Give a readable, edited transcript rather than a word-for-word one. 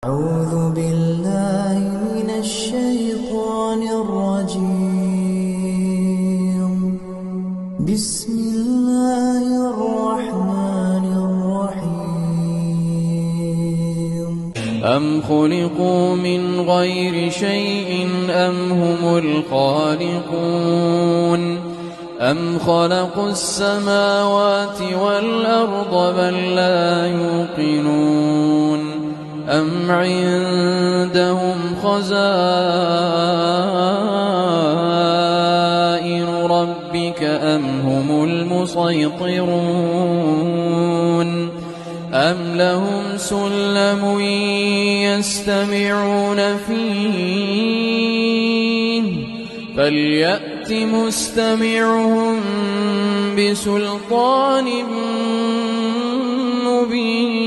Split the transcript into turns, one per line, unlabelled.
أعوذ بالله من الشيطان الرجيم. بسم الله الرحمن الرحيم.
أم خلقوا من غير شيء أم هم الخالقون أم خلقوا السماوات والأرض بل لا يوقنون أم عندهم خزائن ربك أم هم المسيطرون أم لهم سلم يستمعون فيه فليأت مستمعهم بسلطان مبين.